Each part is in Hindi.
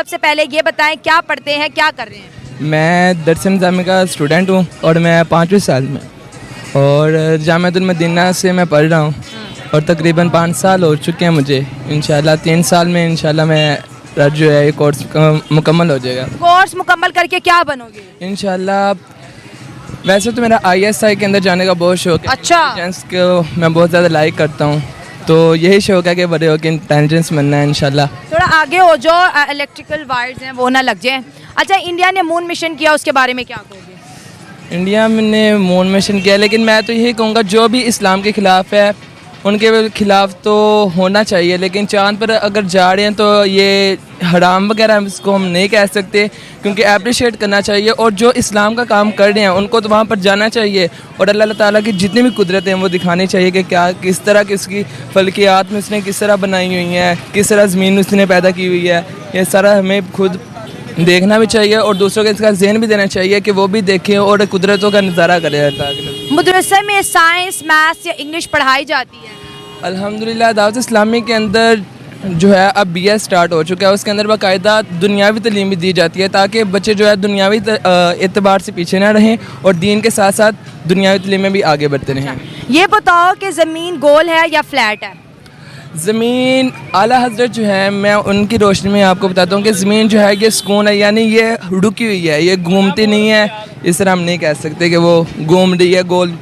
सबसे पहले ये बताएं क्या पढ़ते हैं, क्या कर रहे हैं? मैं दरस निज़ामी का स्टूडेंट हूँ और मैं 5वीं साल में, और जामिअतुल मदीना से मैं पढ़ रहा हूँ और तकरीबन 5 साल हो चुके हैं मुझे। इंशाल्लाह 3 साल में इंशाल्लाह मैं जो है ये कोर्स मुकम्मल हो जाएगा। कोर्स मुकम्मल करके क्या बनोगे? इंशाल्लाह वैसे तो मेरा ISI के अंदर जाने का बहुत शौक है। अच्छा। इंटेलिजेंस को मैं बहुत ज़्यादा लाइक करता हूँ, तो यही शौक है कि बड़े होकर इंटेलिजेंस बनना है इंशाल्लाह। थोड़ा आगे हो जो इलेक्ट्रिकल वायर्स हैं वो ना लग जाए। अच्छा, इंडिया ने मून मिशन किया, उसके बारे में क्या कहोगे? इंडिया ने मून मिशन किया, लेकिन मैं तो यही कहूँगा जो भी इस्लाम के ख़िलाफ़ है उनके ख़िलाफ़ तो होना चाहिए, लेकिन चाँद पर अगर जा रहे हैं तो ये हराम वगैरह इसको हम नहीं कह सकते, क्योंकि अप्रिशिएट करना चाहिए। और जो इस्लाम का काम कर रहे हैं उनको तो वहाँ पर जाना चाहिए और अल्लाह ताला की जितनी भी कुदरत हैं वो दिखानी चाहिए कि क्या किस तरह की उसकी फल्कियात में उसने किस तरह बनाई हुई हैं, किस तरह ज़मीन उसने पैदा की हुई है। ये सारा हमें खुद देखना भी चाहिए और दूसरों को इसका ज़हन भी देना चाहिए कि वो भी देखें और कुदरतों का नज़ारा करें। मदरसे में साइंस, मैथ्स या इंग्लिश पढ़ाई जाती है? अल्हम्दुलिल्लाह दावत इस्लामी के अंदर जो है अब BS स्टार्ट हो चुका है, उसके अंदर बाकायदा दुनियावी तालीम भी दी जाती है ताकि बच्चे जो है दुनियावी एतबार से पीछे ना रहें और दीन के साथ साथ दुनियावी तालीम में भी आगे बढ़ते रहें। ये बताओ कि ज़मीन गोल है या फ्लैट है? ज़मीन आला हज़रत जो है, मैं उनकी रोशनी में आपको बताता हूँ कि ज़मीन जो है ये सुकून है, यानी ये रुकी हुई है, ये घूमती नहीं है। इस तरह हम नहीं कह सकते कि वो घूम रही है, गोल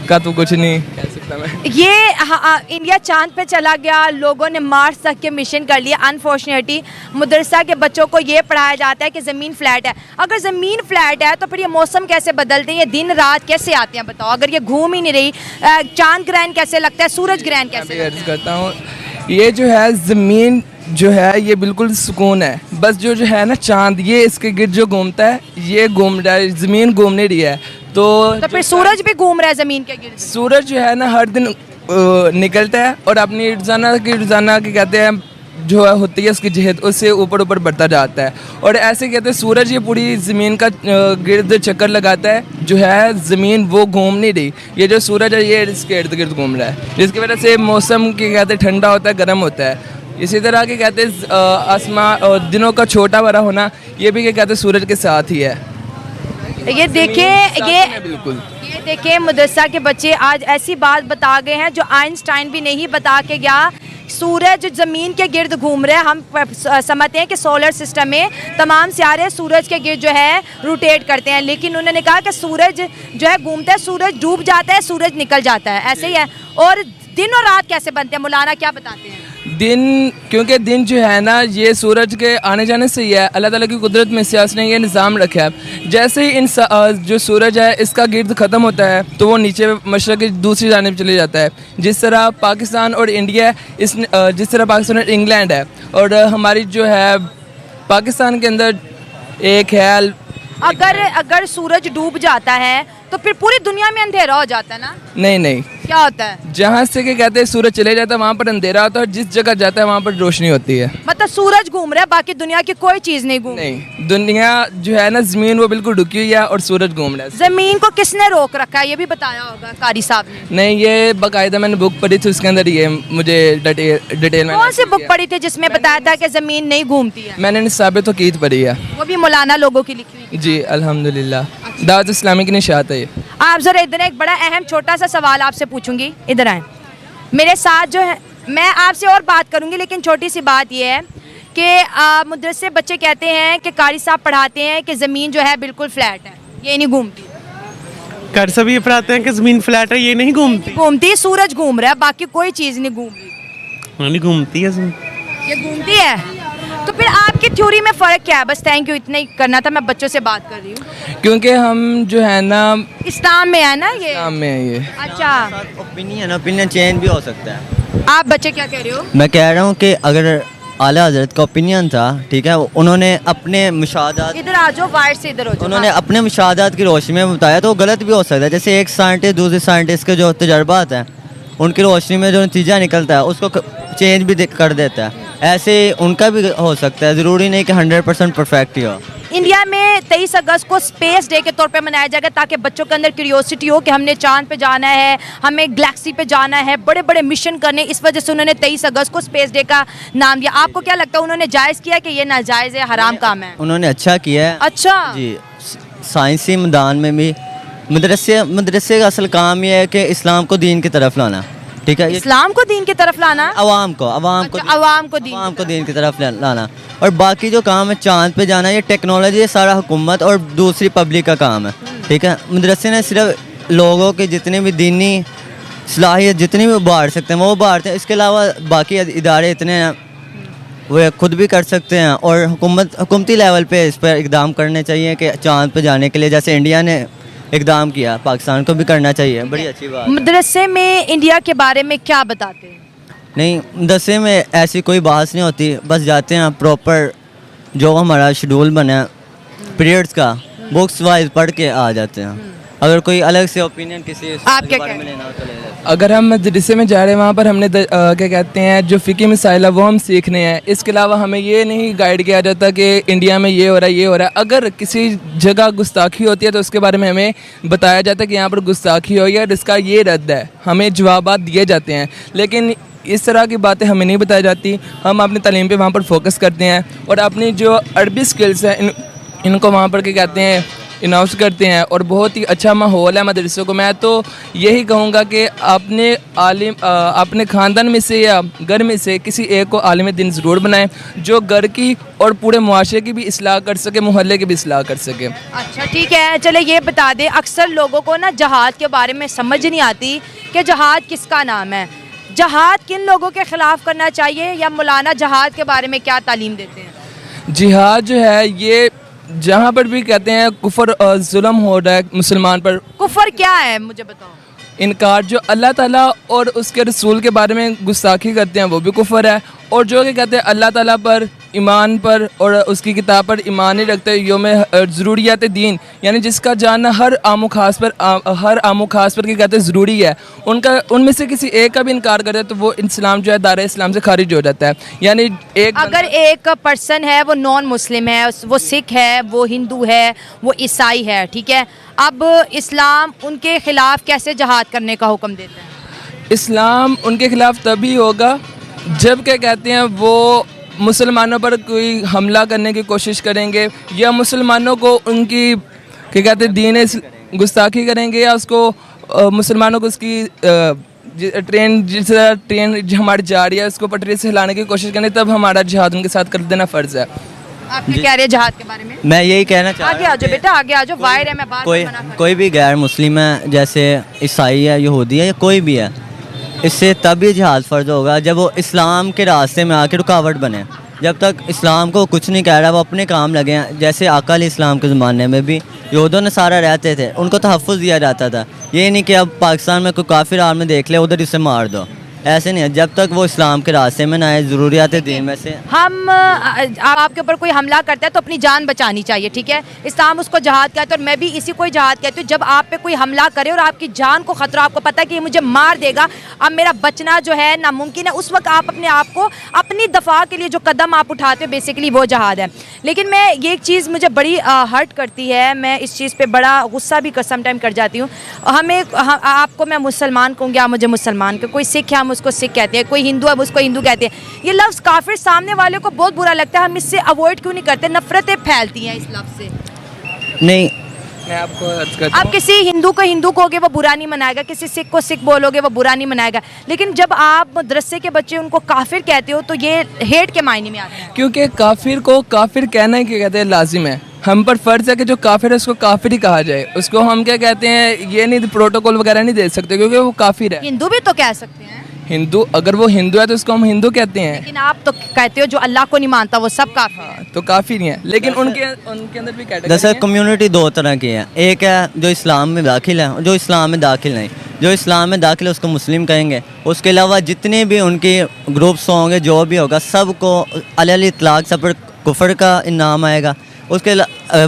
का तो कुछ नहीं कह सकता मैं। ये इंडिया चांद पे चला गया, लोगों ने मार्स तक के मिशन कर लिया। अनफॉर्चुनेटली मदरसा के बच्चों को ये पढ़ाया जाता है कि ज़मीन फ्लैट है। अगर ज़मीन फ्लैट है तो फिर ये मौसम कैसे बदलते हैं, ये दिन रात कैसे आते हैं बताओ? अगर ये घूम ही नहीं रही, चांद ग्रहण कैसे लगता है, सूरज ग्रहण कैसे लगता है? करता हूँ, ये जो है ज़मीन जो है ये बिल्कुल सुकून है, बस जो है ना चांद ये इसके गिर्द जो घूमता है ये घूम रहा है, ज़मीन घूम नहीं रही है। तो फिर सूरज भी घूम रहा है ज़मीन के गिर्द? सूरज जो है ना हर दिन निकलता है और अपनी रोज़ाना की कहते हैं जो है होती है उसकी जहत, उससे ऊपर ऊपर बढ़ता जाता है। और ऐसे कहते हैं सूरज ये पूरी ज़मीन का गिर्द चक्कर लगाता है, जो है ज़मीन वो घूम नहीं रही, ये जो सूरज है ये इसके इर्द गिर्द घूम रहा है, जिसकी वजह से मौसम के कहते हैं ठंडा होता है, गर्म होता है। इसी तरह के कहते हैं आसमान दिनों का छोटा बड़ा होना, ये भी क्या कहते हैं सूरज के साथ ही है। ये देखें, बिल्कुल ये देखें मदरसा के बच्चे आज ऐसी बात बता गए हैं जो आइंस्टाइन भी नहीं बता के गया। सूरज ज़मीन के गिर्द घूम रहे हैं। हम समझते हैं कि सोलर सिस्टम में तमाम सितारे सूरज के गिर्द जो है रोटेट करते हैं, लेकिन उन्होंने कहा कि सूरज जो है घूमता है, सूरज डूब जाता है, सूरज निकल जाता है, ऐसे ही है। और दिन और रात कैसे बनते हैं, मौलाना क्या बताते हैं? दिन, क्योंकि दिन जो है ना ये सूरज के आने जाने से ही है, अल्लाह ताला की कुदरत में से उसने ये निज़ाम रखा है। जैसे ही जो सूरज है इसका गिर्द ख़त्म होता है तो वो नीचे मशरक़ की दूसरी जानिब चले जाता है। जिस तरह पाकिस्तान और इंडिया जिस तरह पाकिस्तान और इंग्लैंड है, और हमारी जो है पाकिस्तान के अंदर एक है, अगर सूरज डूब जाता है तो फिर पूरी दुनिया में अंधेरा हो जाता है ना? नहीं क्या होता है? जहाँ से के कहते हैं सूरज चले जाता है वहाँ पर अंधेरा होता है, और जिस जगह जाता है वहाँ पर रोशनी होती है। मतलब सूरज घूम रहा है, बाकी दुनिया की कोई चीज़ नहीं घूम रही? नहीं, दुनिया जो है ना ज़मीन वो बिल्कुल रुकी हुई है और सूरज घूम रहा है। ज़मीन को किसने रोक रखा है, ये भी बताया होगा कारी साहब ने? नहीं, ये बाकायदा मैंने बुक पढ़ी थी, उसके अंदर ये मुझे डिटेल में। कौन सी बुक पढ़ी थी जिसमें बताया था कि ज़मीन नहीं घूमती है? मैंने निसाब तौक़ीद पढ़ी है। वो भी मौलाना लोगों की लिखी हुई? जी अल्हम्दुलिल्लाह, दावत इस्लामी की निशात है ये। आप ज़रा इधर, एक बड़ा अहम छोटा सा सवाल आपसे पूछूंगी, इधर आए मेरे साथ जो है। मैं आपसे और बात करूंगी, लेकिन छोटी सी बात ये है कि मदरसे बच्चे कहते हैं कि कारी साहब पढ़ाते हैं कि ज़मीन जो है बिल्कुल फ्लैट है, ये नहीं घूमती। कारी साहब ये पढ़ाते हैं कि ज़मीन फ्लैट है, ये नहीं घूमती। सूरज घूम रहा है, बाकी कोई चीज़ नहीं घूम रही। नहीं घूमती है ज़मीन, ये घूमती है। तो फिर आपकी थ्योरी में फ़र्क क्या है? बस थैंक यू, इतना ही करना था, मैं बच्चों से बात कर रही हूँ। क्योंकि हम जो है ना इस्लाम में है ना ये? इस्लाम में है ये। अच्छा, ओपिनियन चेंज भी हो सकता है। आप बच्चे क्या कह रहे हो? मैं कह रहा हूँ कि अगर आला हज़रत का ओपिनियन था, ठीक है, उन्होंने अपने मुशाहदात, इधर आ जाओ, वायर से इधर हो जाओ। उन्होंने अपने मुशाहदात की रोशनी में बताया तो वो गलत भी हो सकता है। जैसे एक साइंटिस्ट दूसरे साइंटिस्ट के जो तजर्बात हैं उनकी रोशनी में जो नतीजा निकलता है उसको चेंज भी कर देता है। ऐसे उनका भी हो सकता है, ज़रूरी नहीं कि 100% परफेक्ट ही हो। इंडिया में 23 अगस्त को स्पेस डे के तौर पे मनाया जाएगा ताकि बच्चों के अंदर क्यूरियोसिटी हो कि हमने चांद पे जाना है, हमें गैलेक्सी पे जाना है, बड़े बड़े मिशन करने। इस वजह से उन्होंने 23 अगस्त को स्पेस डे का नाम दिया। आपको क्या लगता है उन्होंने जायज़ किया कि ये नाजायज़ है, हराम काम है? उन्होंने अच्छा किया है अच्छा जी। साइंसी मैदान में भी मदरसे का असल काम ये है कि इस्लाम को दीन की तरफ लाना, ठीक है। इस्लाम को दीन की तरफ लाना, अवाम को अच्छा, अवाम को दीन की तरफ लाना। और बाकी जो काम है चांद पे जाना, ये टेक्नोलॉजी है, सारा हुकूमत और दूसरी पब्लिक का काम है, ठीक है। मदरसे ने सिर्फ लोगों के जितने भी दीनी सलाहियत जितनी भी बांट सकते हैं वो बांटते हैं। इसके अलावा बाकी इदारे इतने हैं वो खुद भी कर सकते हैं। और हुकूमती लेवल पे इस पर इकदाम करने चाहिए कि चांद पे जाने के लिए जैसे इंडिया ने इकदाम किया, पाकिस्तान को भी करना चाहिए। बड़ी अच्छी बात है। मदरसे में इंडिया के बारे में क्या बताते हैं? नहीं, मदरसे में ऐसी कोई बहस नहीं होती, बस जाते हैं प्रॉपर जो हमारा शेड्यूल बना पीरियड्स का बुक्स वाइज पढ़ के आ जाते हैं। अगर कोई अलग से ओपिनियन किसी आप क्या बारे में कहते लेना हो तो ले लेते हैं। अगर हम मदरसे में जा रहे हैं वहाँ पर हमने क्या कहते हैं जो फ़िकी मसाइल है वो हम सीखने हैं। इसके अलावा हमें ये नहीं गाइड किया जाता कि इंडिया में ये हो रहा है ये हो रहा है। अगर किसी जगह गुस्ताखी होती है तो उसके बारे में हमें बताया जाता है कि यहाँ पर गुस्ताखी हुई है और इसका ये रद्द है, हमें जवाबात दिए जाते हैं। लेकिन इस तरह की बातें हमें नहीं बताई जाती। हम अपनी तालीम पे वहाँ पर फोकस करते हैं और अपनी जो अरबी स्किल्स हैं इनको वहाँ पर क्या कहते हैं इनाउंस करते हैं। और बहुत ही अच्छा माहौल है मदरसों को। मैं तो यही कहूँगा कि अपने ख़ानदान में से या घर में से किसी एक को आलिम दिन ज़रूर बनाएं जो घर की और पूरे मुआशरे की भी इस्लाह कर सके, मोहल्ले की भी इस्लाह कर सके। अच्छा ठीक है, चले ये बता दें, अक्सर लोगों को ना जहाद के बारे में समझ नहीं आती कि जहाद किसका नाम है। जहाद किन लोगों के ख़िलाफ़ करना चाहिए या मौलाना जहाद के बारे में क्या तालीम देते हैं? जिहाद जो है ये जहाँ पर भी कहते हैं कुफर और जुल्म हो रहा है मुसलमान पर। कुफर क्या है मुझे बताओ? इनकार, जो अल्लाह ताला और उसके रसूल के बारे में गुस्ताखी करते हैं वो भी कुफर है। और जो कि कहते हैं अल्लाह ताला पर, ईमान पर और उसकी किताब पर ईमान नहीं रखते, योम ज़रूरियात दीन यानी जिसका जानना हर आमो खास पर क्या कहते हैं ज़रूरी है, उनमें से किसी एक का भी इनकार करे तो वो इस्लाम जो है दायरे इस्लाम से खारिज हो जाता है। यानी अगर एक पर्सन है वो नॉन मुस्लिम है, वो सिख है, वो हिंदू है, वो ईसाई है, ठीक है, अब इस्लाम उनके ख़िलाफ़ कैसे जहाद करने का हुक्म देता है? इस्लाम उनके ख़िलाफ़ तभी होगा जब क्या कहते हैं वो मुसलमानों पर कोई हमला करने की कोशिश करेंगे या मुसलमानों को उनकी क्या कहते हैं दीन गुस्ताखी करेंगे या उसको मुसलमानों को उसकी ट्रेन हमारी जा रही है उसको पटरी से हिलाने की कोशिश करें, तब हमारा जिहाद उनके साथ कर देना फ़र्ज़ है। आप क्या कह रहे हैं जहाद के बारे में? मैं यही कहना चाह आगे आ जाओ बेटा, आगे आ जाओ, वायर है, मैं बात कोई भी गैर मुस्लिम है जैसे ईसाई है, यहूदी है या कोई भी है, इससे तभी जिहाद फ़र्ज होगा जब वो इस्लाम के रास्ते में आके रुकावट बने। जब तक इस्लाम को कुछ नहीं कह रहा, वो अपने काम लगे हैं। जैसे आका इस्लाम के ज़माने में भी यहूदों ने सारा रहते थे, उनको तहफ़्फ़ुज़ दिया जाता था। ये नहीं कि अब पाकिस्तान में कोई काफिर आर्मी देख ले उधर इसे मार दो, ऐसे नहीं है। जब तक वो इस्लाम के रास्ते में ना आए, ज़रूरियात दीन में से हम आपके ऊपर कोई हमला करता है तो अपनी जान बचानी चाहिए, ठीक है। इस्लाम उसको जहाद कहता है और मैं भी इसी को जहाद कहती हूँ। जब आप पे कोई हमला करे और आपकी जान को ख़तरा, आपको पता है कि ये मुझे मार देगा, अब मेरा बचना जो है नामुमकिन है, उस वक्त आप अपने आप को अपनी दफ़ा के लिए जो कदम आप उठाते हो बेसिकली वो जहाद है। लेकिन मैं ये एक चीज़ मुझे बड़ी हर्ट करती है, मैं इस चीज़ पर बड़ा गुस्सा भी सम टाइम कर जाती हूँ। आपको मैं मुसलमान कहूँगी, आप मुझे मुसलमान को, कोई सिख है हम उसको सिख कहते हैं, कोई हिंदू है उसको हिंदू कहते हैं। ये लफ्ज़ काफिर सामने वाले को बहुत बुरा लगता है, हम इससे अवॉइड क्यों नहीं करते? नफरतें फैलती हैं इस लफ्ज़ से। नहीं, मैं आपको अर्ज करता आप हूँ, किसी हिंदू को हिंदू कहोगे वो बुरा नहीं मनाएगा, किसी सिख को सिख बोलोगे वो बुरा नहीं मनाएगा, लेकिन जब आप मदरसे के बच्चे उनको काफिर कहते हो तो ये हेट के मायने में आता है। क्योंकि काफिर को काफिर कहना ही क्या कहते हैं लाजिम है। हम पर फ़र्ज़ है कि जो काफिर है उसको काफिर ही कहा जाए। उसको हम क्या कहते हैं ये नहीं प्रोटोकॉल वगैरह नहीं दे सकते क्योंकि वो काफिर है। हिंदू भी तो कह सकते हैं, हिंदू अगर वो हिंदू है तो उसको हम हिंदू कहते हैं। लेकिन आप तो कहते हो जो अल्लाह को नहीं मानता वो सब काफिर है। तो काफिर ही है, लेकिन उनके अंदर भी कैटेगरी दरअसल कम्युनिटी दो तरह की है। एक है जो इस्लाम में दाखिल है, जो इस्लाम में दाखिल नहीं। जो इस्लाम में दाखिल है उसको मुस्लिम कहेंगे। उसके अलावा जितने भी उनके ग्रुप्स होंगे, जो भी होगा, सबको अलग इतलाक सब पर कुफर का इनाम आएगा। उसके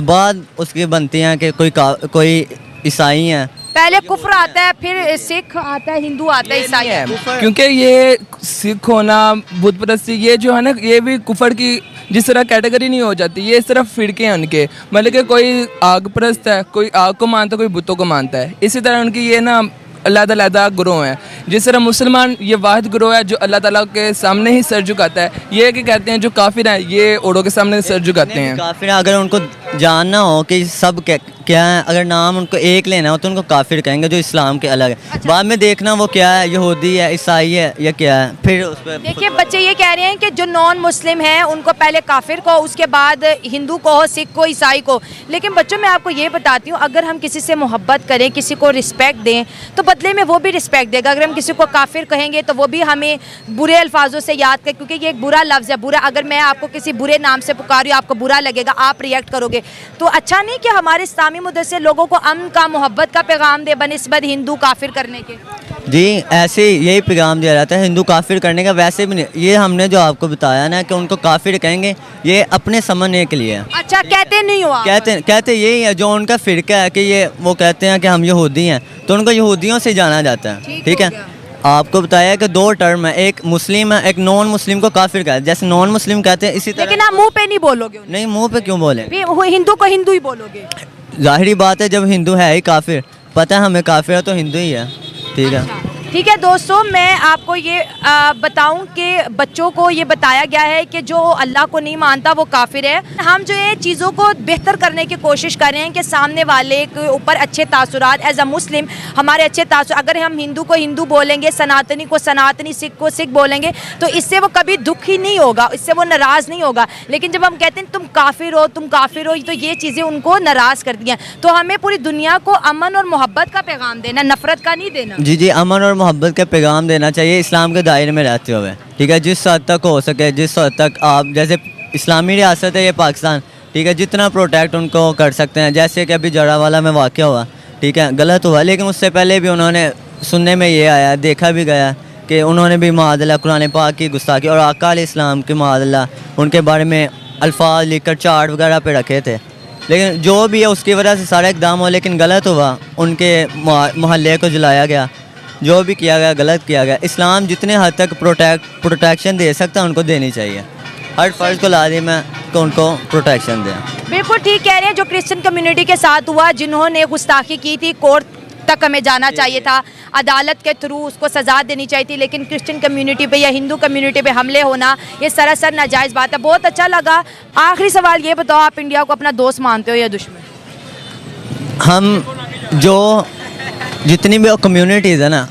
बाद उसकी बनती हैं कि कोई ईसाई हैं, पहले कुफ्र आता है, फिर सिख आता है, हिंदू आता है, ईसाई है। क्योंकि ये सिख होना, बुत परस्ती, ये जो है ना, ये भी कुफर की जिस तरह कैटेगरी नहीं हो जाती, ये सिर्फ फिरके हैं उनके, मतलब कि कोई आग परस्त है, कोई आग को मानता है, कोई बुतों को मानता है। इसी तरह उनकी ये ना अलग-अलग ग्रोह हैं। जिस तरह मुसलमान ये वाहिद ग्रोह है जो अल्लाह ताला के सामने ही सर झुकाता है। ये कि कहते हैं जो काफिर हैं ये औरों के सामने सर झुकाते हैं। काफिर अगर उनको जानना हो कि सब क्या है, अगर नाम उनको एक लेना हो तो उनको काफिर कहेंगे जो इस्लाम के अलग है। बाद में देखना वो क्या है, यहूदी है, ईसाई है या क्या है, फिर उस पर देखिए बच्चे ये कह रहे हैं कि जो नॉन मुस्लिम हैं उनको पहले काफिर को, उसके बाद हिंदू को, सिख को, ईसाई को। लेकिन बच्चों मैं आपको ये बताती हूँ, अगर हम किसी से मोहब्बत करें, किसी को रिस्पेक्ट दें तो बदले में वो भी रिस्पेक्ट देगा। अगर हम किसी को काफिर कहेंगे तो वो भी हमें बुरे अल्फाजों से याद कर, क्योंकि ये एक बुरा लफ्ज़ है। बुरा, अगर मैं आपको किसी बुरे नाम से पुकार रही हूँ, आपको बुरा लगेगा, आप रिएक्ट करोगे। तो अच्छा नहीं कि हमारे इस्लामी मुद्दे लोगों को अमन का, मोहब्बत का पैगाम दे बनिस्बत हिंदू काफिर करने के। जी ऐसे यही पैगाम दिया जाता है हिंदू काफिर करने का। वैसे भी नहीं, ये हमने जो आपको बताया ना कि उनको काफिर कहेंगे, ये अपने समझने के लिए है। अच्छा, कहते नहीं हो आप? कहते यही है, जो उनका फिरका है कि ये वो कहते हैं कि हम यहूदी हैं, तो उनको यहूदियों से जाना जाता है। ठीक है, आपको बताया कि दो टर्म है, एक मुस्लिम है, एक नॉन मुस्लिम को काफिर कहते हैं। जैसे नॉन मुस्लिम कहते हैं, इसी तरह। लेकिन आप मुंह पे नहीं बोलोगे उन्हें। नहीं, मुंह पे क्यों बोले? हिंदू को हिंदू ही बोलोगे। जाहिरी बात है, जब हिंदू है ही काफिर, पता है हमें काफिर है तो हिंदू ही है। ठीक है, ठीक है दोस्तों, मैं आपको ये बताऊं कि बच्चों को ये बताया गया है कि जो अल्लाह को नहीं मानता वो काफिर है। हम जो है चीज़ों को बेहतर करने की कोशिश कर रहे हैं कि सामने वाले के ऊपर अच्छे तासुरात, एज अ मुस्लिम हमारे अच्छे तासुर। अगर हम हिंदू को हिंदू बोलेंगे, सनातनी को सनातनी, सिख को सिख बोलेंगे तो इससे वो कभी दुखी नहीं होगा, इससे वो नाराज़ नहीं होगा। लेकिन जब हम कहते हैं तुम काफिर हो, तुम काफिर हो, तो ये चीज़ें उनको नाराज़ करती हैं। तो हमें पूरी दुनिया को अमन और मोहब्बत का पैगाम देना, नफ़रत का नहीं देना। जी, अमन और मोहब्बत का पैगाम देना चाहिए इस्लाम के दायरे में रहते हुए। ठीक है, जिस हद तक हो सके, जिस हद तक आप, जैसे इस्लामी रियासत है ये पाकिस्तान, ठीक है, जितना प्रोटेक्ट उनको कर सकते हैं। जैसे कि अभी जड़ावाला में वाक़या हुआ, ठीक है, गलत हुआ, लेकिन उससे पहले भी उन्होंने, सुनने में ये आया, देखा भी गया कि उन्होंने भी माअज़ल्लाह कुरान पाक की गुस्ताखी और आका अलैहिस्सलाम की माअज़ल्लाह उनके बारे में अल्फाज लिखकर चार्ट वगैरह पे रखे थे। लेकिन जो भी है उसकी वजह से सारा इक़दाम हुआ, लेकिन गलत हुआ, उनके मोहल्ले को जलाया गया, जो भी किया गया गलत किया गया। इस्लाम जितने हद तक प्रोटेक्शन दे सकता है उनको देनी चाहिए। हर फ़र्ज को लाजिम है कि उनको प्रोटेक्शन दें। बिल्कुल ठीक कह रहे हैं। जो क्रिश्चियन कम्युनिटी के साथ हुआ, जिन्होंने गुस्ताखी की थी, कोर्ट तक हमें जाना चाहिए था, अदालत के थ्रू उसको सज़ा देनी चाहिए थी। लेकिन क्रिश्चियन कम्युनिटी पे या हिंदू कम्युनिटी पे हमले होना ये सरासर नाजायज़ बात है। बहुत अच्छा लगा। आखिरी सवाल ये बताओ, आप इंडिया को अपना दोस्त मानते हो या दुश्मन? हम जो जितनी भी कम्युनिटीज़ है ना,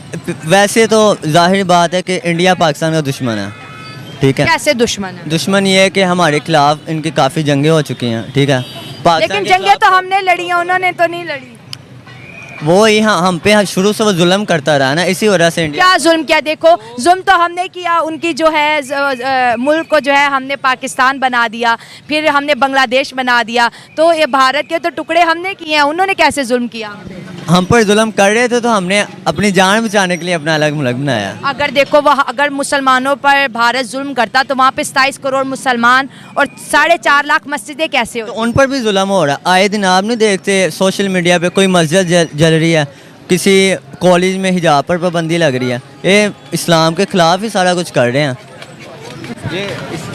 वैसे तो जाहिर बात है कि इंडिया पाकिस्तान का दुश्मन है। ठीक है, कैसे दुश्मन है? दुश्मन ये है कि हमारे खिलाफ इनकी काफ़ी जंगें हो चुकी हैं। ठीक है, लेकिन जंगें तो हमने लड़ी हैं, उन्होंने तो नहीं लड़ी। वो ही हम पे शुरू से वो जुल्म करता रहा ना, इसी वजह से इंडिया। क्या जुल्म किया? देखो, जुल्म तो हमने किया, उनकी जो है मुल्क को जो है हमने पाकिस्तान बना दिया, फिर हमने बांग्लादेश बना दिया। तो ये भारत के तो टुकड़े हमने किए हैं, उन्होंने कैसे जुल्म किया? हम पर जुल्म कर रहे थे तो हमने अपनी जान बचाने के लिए अपना अलग मुल्क बनाया। अगर देखो वहाँ, अगर मुसलमानों पर भारत जुल्म करता तो वहाँ पे 27 करोड़ मुसलमान और 4.5 लाख मस्जिदें कैसे हो? तो उन पर भी जुल्म हो रहा है। आए दिन आप नहीं देखते सोशल मीडिया पे कोई मस्जिद जल रही है, किसी कॉलेज में हिजाब पर पाबंदी लग रही है। ये इस्लाम के खिलाफ ही सारा कुछ कर रहे हैं।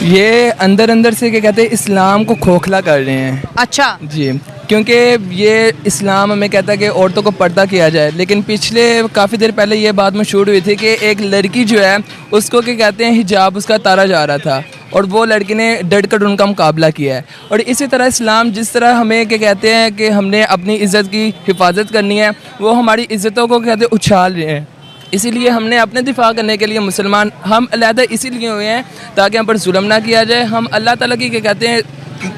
ये अंदर अंदर से क्या कहते हैं, इस्लाम को खोखला कर रहे हैं। अच्छा जी, क्योंकि ये इस्लाम हमें कहता है कि औरतों को पर्दा किया जाए, लेकिन पिछले काफ़ी देर पहले ये बात मशहूर हुई थी कि एक लड़की जो है उसको क्या कहते हैं हिजाब उसका उतारा जा रहा था और वो लड़की ने डट कर उनका मुकाबला किया है। और इसी तरह इस्लाम जिस तरह हमें क्या कहते हैं कि हमने अपनी इज़्ज़त की हिफाजत करनी है, वो हमारी इज़्ज़तों को कहते हैं उछाल रहे हैं। इसीलिए हमने अपने दिफा करने के लिए मुसलमान हम अलहदा इसीलिए हुए हैं ताकि हम पर जुल्म ना किया जाए। हम अल्लाह ताला की क्या कहते हैं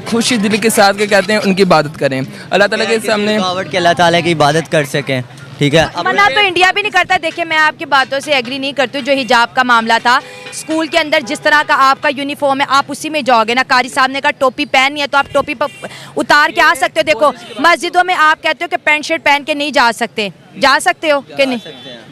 खुशी दिल के साथ क्या कहते हैं उनकी इबादत करें, अल्लाह ताला के सामने रुकावट के अल्लाह ताला की इबादत कर सकें। ठीक है, मना तो इंडिया भी नहीं करता। देखिए, मैं आपकी बातों से एग्री नहीं करती हूँ। जो हिजाब का मामला था, स्कूल के अंदर जिस तरह का आपका यूनिफॉर्म है आप उसी में जाओगे ना। कारी साहब ने कहा टोपी पहननी है तो आप टोपी उतार के आ सकते हो। देखो, मस्जिदों में आप कहते हो कि पैंट शर्ट पहन के नहीं जा सकते, जा सकते हो कि नहीं?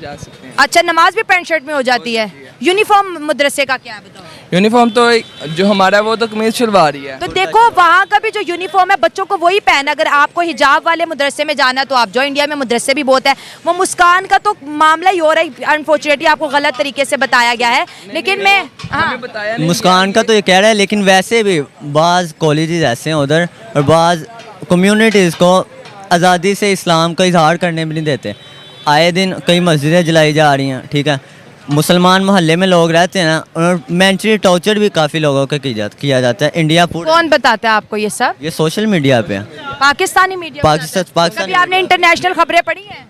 जा सकते हैं। अच्छा, नमाज भी पैंट शर्ट में हो जाती है? यूनिफॉर्म मदरसे का क्या है बताओ? यूनिफॉर्म तो जो हमारा है वो तो कमीज शलवार ही है। तो देखो वहाँ का भी जो यूनिफॉर्म है बच्चों को वही पहना। अगर आपको हिजाब वाले मदरसे में जाना है तो आप जो, इंडिया में मदरसे भी बहुत है। वो मुस्कान का तो मामला ही हो रहा है, अनफॉर्चुनेटली आपको गलत तरीके से बताया गया है। लेकिन मैं हाँ बताया नहीं मुस्कान का तो ये कह रहा है, लेकिन वैसे भी बाज़ कॉलेजेस ऐसे हैं उधर और बाज़ कम्युनिटीज़ को आज़ादी से इस्लाम का इजहार करने भी नहीं देते। आए दिन कई मस्जिदें जलाई जा रही हैं, ठीक है। मुसलमान मोहल्ले में लोग रहते हैं ना, और मेंटली टॉर्चर भी काफ़ी लोगों का किया जाता है। इंडिया पूरा कौन बताता है आपको ये सब? ये सोशल मीडिया पे है। पाकिस्तानी मीडिया पाकिस्तान कभी आपने इंटरनेशनल खबरें पढ़ी हैं?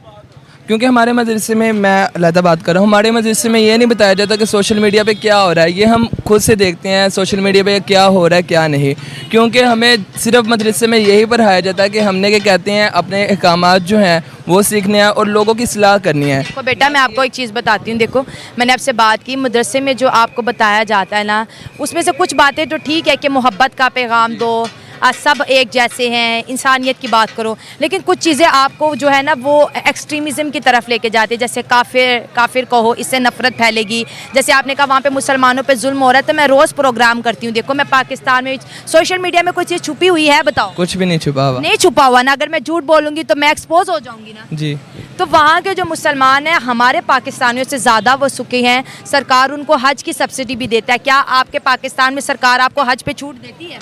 क्योंकि हमारे मदरसे में, मैं अलहदा बात कर रहा हूँ, हमारे मदरसे में ये नहीं बताया जाता कि सोशल मीडिया पे क्या हो रहा है। ये हम खुद से देखते हैं सोशल मीडिया पे क्या हो रहा है क्या नहीं, क्योंकि हमें सिर्फ मदरसे में यही पढ़ाया जाता है कि हमने क्या कहते हैं अपने अहकामात जो हैं वो सीखने हैं और लोगों की इस्लाह करनी है। तो बेटा मैं आपको एक चीज़ बताती हूँ। देखो मैंने आपसे बात की, मदरसे में जो आपको बताया जाता है ना, उसमें से कुछ बातें तो ठीक है कि मोहब्बत का पैगाम दो, सब एक जैसे हैं, इंसानियत की बात करो। लेकिन कुछ चीज़ें आपको जो है ना वो एक्सट्रीमिज़म की तरफ लेके जाते हैं। जैसे काफिर कहो, इससे नफ़रत फैलेगी। जैसे आपने कहा वहाँ पे मुसलमानों पे जुल्म हो रहा है, तो मैं रोज़ प्रोग्राम करती हूँ। देखो मैं पाकिस्तान में सोशल मीडिया में कोई चीज़ छुपी हुई है बताओ? कुछ भी नहीं छुपा हुआ। नहीं छुपा हुआ ना। अगर मैं झूठ बोलूँगी तो मैं एक्सपोज हो जाऊँगी ना। जी। तो वहाँ के जो मुसलमान हैं हमारे पाकिस्तानियों से ज़्यादा वो सुखी हैं। सरकार उनको हज की सब्सिडी भी देता है। क्या आपके पाकिस्तान में सरकार आपको हज पे छूट देती है?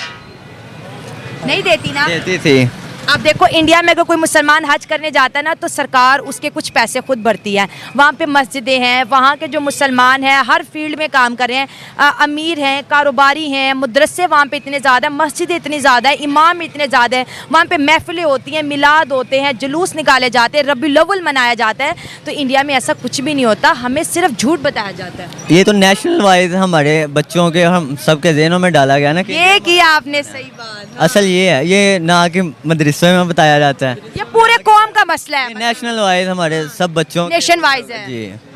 नहीं देती ना। देती थी। अब देखो इंडिया में अगर कोई मुसलमान हज करने जाता है ना तो सरकार उसके कुछ पैसे खुद भरती है। वहाँ पे मस्जिदें हैं, वहाँ के जो मुसलमान हैं हर फील्ड में काम कर रहे हैं, अमीर हैं, कारोबारी हैं, मदरसे वहाँ पे इतने ज़्यादा, मस्जिदें इतनी ज़्यादा है, इमाम इतने ज़्यादा है, वहाँ पे महफिलें होती हैं, मिलाद होते हैं, जुलूस निकाले जाते हैं, रबीउल अव्वल मनाया जाता है। तो इंडिया में ऐसा कुछ भी नहीं होता, हमें सिर्फ झूठ बताया जाता है। ये तो नेशनल वाइज हमारे बच्चों के, हम सबके जहनों में डाला गया ना कि ये किया आपने सही बात। असल ये है, ये ना कि मदरसे में बताया जाता है, ये पूरे कौम का मसला है, नेशनल वाइज हमारे सब बच्चों नेशन वाइज है। जी।